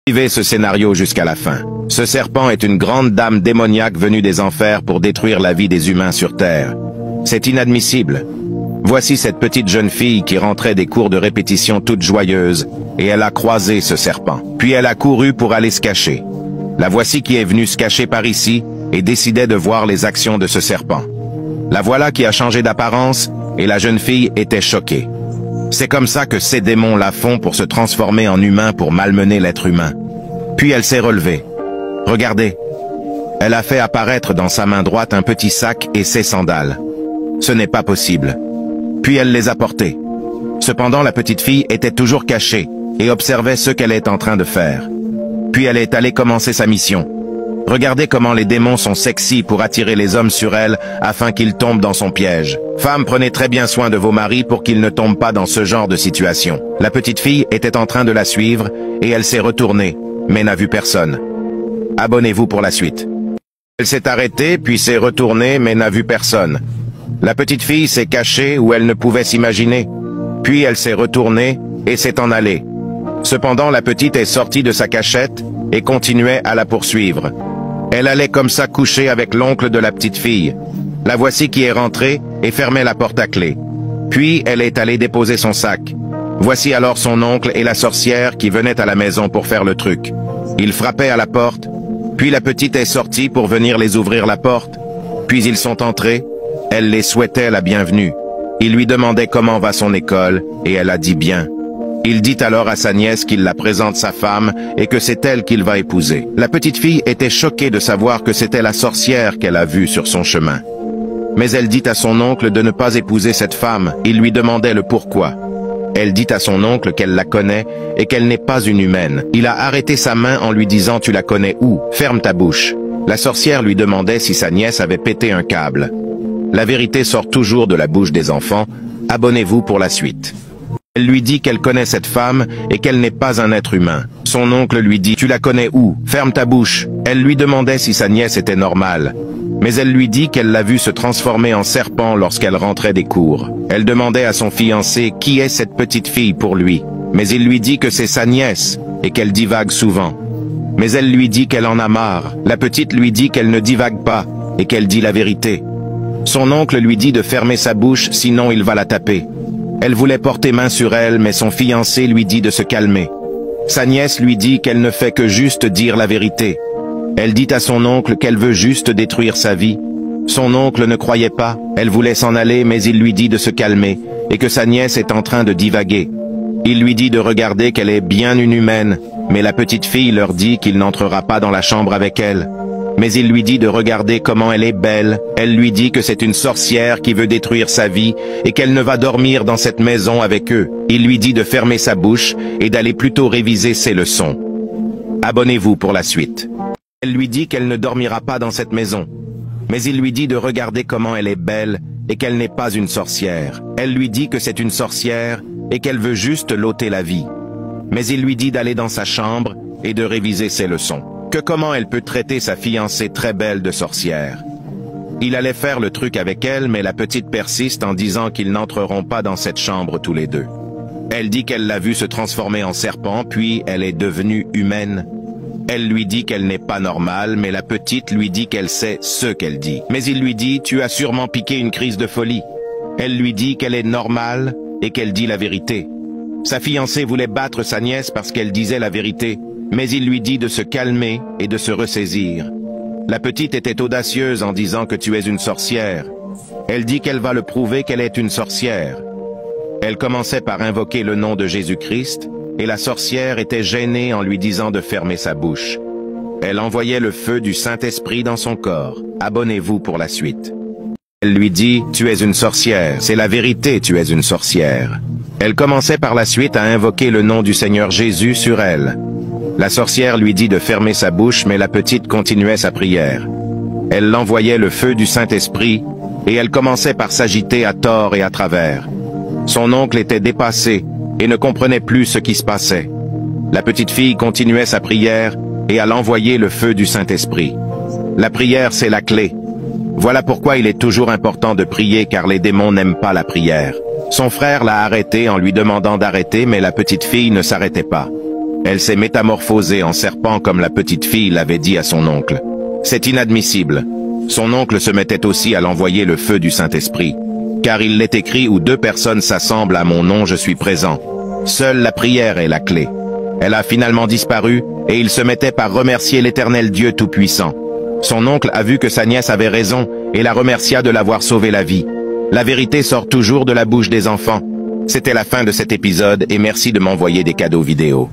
Suivez ce scénario jusqu'à la fin. Ce serpent est une grande dame démoniaque venue des enfers pour détruire la vie des humains sur Terre. C'est inadmissible. Voici cette petite jeune fille qui rentrait des cours de répétition toute joyeuse, et elle a croisé ce serpent. Puis elle a couru pour aller se cacher. La voici qui est venue se cacher par ici, et décidait de voir les actions de ce serpent. La voilà qui a changé d'apparence, et la jeune fille était choquée. C'est comme ça que ces démons la font pour se transformer en humain pour malmener l'être humain. Puis elle s'est relevée. Regardez. Elle a fait apparaître dans sa main droite un petit sac et ses sandales. Ce n'est pas possible. Puis elle les a portés. Cependant, la petite fille était toujours cachée et observait ce qu'elle est en train de faire. Puis elle est allée commencer sa mission. Regardez comment les démons sont sexy pour attirer les hommes sur elle afin qu'ils tombent dans son piège. Femmes, prenez très bien soin de vos maris pour qu'ils ne tombent pas dans ce genre de situation. La petite fille était en train de la suivre et elle s'est retournée, mais n'a vu personne. Abonnez-vous pour la suite. Elle s'est arrêtée, puis s'est retournée, mais n'a vu personne. La petite fille s'est cachée où elle ne pouvait s'imaginer. Puis elle s'est retournée et s'est en allée. Cependant, la petite est sortie de sa cachette et continuait à la poursuivre. Elle allait comme ça coucher avec l'oncle de la petite fille. La voici qui est rentrée et fermait la porte à clé. Puis elle est allée déposer son sac. Voici alors son oncle et la sorcière qui venaient à la maison pour faire le truc. Ils frappaient à la porte, puis la petite est sortie pour venir les ouvrir la porte. Puis ils sont entrés, elle les souhaitait la bienvenue. Il lui demandait comment va son école, et elle a dit bien. Il dit alors à sa nièce qu'il la présente sa femme et que c'est elle qu'il va épouser. La petite fille était choquée de savoir que c'était la sorcière qu'elle a vue sur son chemin. Mais elle dit à son oncle de ne pas épouser cette femme. Il lui demandait le pourquoi. Elle dit à son oncle qu'elle la connaît et qu'elle n'est pas une humaine. Il a arrêté sa main en lui disant « Tu la connais où? Ferme ta bouche ». La sorcière lui demandait si sa nièce avait pété un câble. La vérité sort toujours de la bouche des enfants. Abonnez-vous pour la suite. Elle lui dit qu'elle connaît cette femme et qu'elle n'est pas un être humain. Son oncle lui dit « Tu la connais où? Ferme ta bouche ». Elle lui demandait si sa nièce était normale. Mais elle lui dit qu'elle l'a vue se transformer en serpent lorsqu'elle rentrait des cours. Elle demandait à son fiancé qui est cette petite fille pour lui. Mais il lui dit que c'est sa nièce et qu'elle divague souvent. Mais elle lui dit qu'elle en a marre. La petite lui dit qu'elle ne divague pas et qu'elle dit la vérité. Son oncle lui dit de fermer sa bouche sinon il va la taper. Elle voulait porter main sur elle, mais son fiancé lui dit de se calmer. Sa nièce lui dit qu'elle ne fait que juste dire la vérité. Elle dit à son oncle qu'elle veut juste détruire sa vie. Son oncle ne croyait pas, elle voulait s'en aller, mais il lui dit de se calmer, et que sa nièce est en train de divaguer. Il lui dit de regarder qu'elle est bien une humaine, mais la petite fille leur dit qu'il n'entrera pas dans la chambre avec elle. Mais il lui dit de regarder comment elle est belle. Elle lui dit que c'est une sorcière qui veut détruire sa vie et qu'elle ne va dormir dans cette maison avec eux. Il lui dit de fermer sa bouche et d'aller plutôt réviser ses leçons. Abonnez-vous pour la suite. Elle lui dit qu'elle ne dormira pas dans cette maison. Mais il lui dit de regarder comment elle est belle et qu'elle n'est pas une sorcière. Elle lui dit que c'est une sorcière et qu'elle veut juste l'ôter la vie. Mais il lui dit d'aller dans sa chambre et de réviser ses leçons. Que comment elle peut traiter sa fiancée très belle de sorcière. Il allait faire le truc avec elle, mais la petite persiste en disant qu'ils n'entreront pas dans cette chambre tous les deux. Elle dit qu'elle l'a vu se transformer en serpent, puis elle est devenue humaine. Elle lui dit qu'elle n'est pas normale, mais la petite lui dit qu'elle sait ce qu'elle dit. Mais il lui dit « Tu as sûrement piqué une crise de folie ». Elle lui dit qu'elle est normale et qu'elle dit la vérité. Sa fiancée voulait battre sa nièce parce qu'elle disait la vérité. Mais il lui dit de se calmer et de se ressaisir. La petite était audacieuse en disant que tu es une sorcière. Elle dit qu'elle va le prouver qu'elle est une sorcière. Elle commençait par invoquer le nom de Jésus-Christ, et la sorcière était gênée en lui disant de fermer sa bouche. Elle envoyait le feu du Saint-Esprit dans son corps. Abonnez-vous pour la suite. Elle lui dit « Tu es une sorcière, c'est la vérité, tu es une sorcière ». Elle commençait par la suite à invoquer le nom du Seigneur Jésus sur elle. La sorcière lui dit de fermer sa bouche, mais la petite continuait sa prière. Elle l'envoyait le feu du Saint-Esprit, et elle commençait par s'agiter à tort et à travers. Son oncle était dépassé, et ne comprenait plus ce qui se passait. La petite fille continuait sa prière, et elle envoyait le feu du Saint-Esprit. La prière, c'est la clé. Voilà pourquoi il est toujours important de prier, car les démons n'aiment pas la prière. Son frère l'a arrêtée en lui demandant d'arrêter, mais la petite fille ne s'arrêtait pas. Elle s'est métamorphosée en serpent comme la petite fille l'avait dit à son oncle. C'est inadmissible. Son oncle se mettait aussi à l'envoyer le feu du Saint-Esprit. Car il l'est écrit où deux personnes s'assemblent à mon nom, je suis présent. Seule la prière est la clé. Elle a finalement disparu, et il se mettait par remercier l'Éternel Dieu Tout-Puissant. Son oncle a vu que sa nièce avait raison, et la remercia de l'avoir sauvé la vie. La vérité sort toujours de la bouche des enfants. C'était la fin de cet épisode, et merci de m'envoyer des cadeaux vidéo.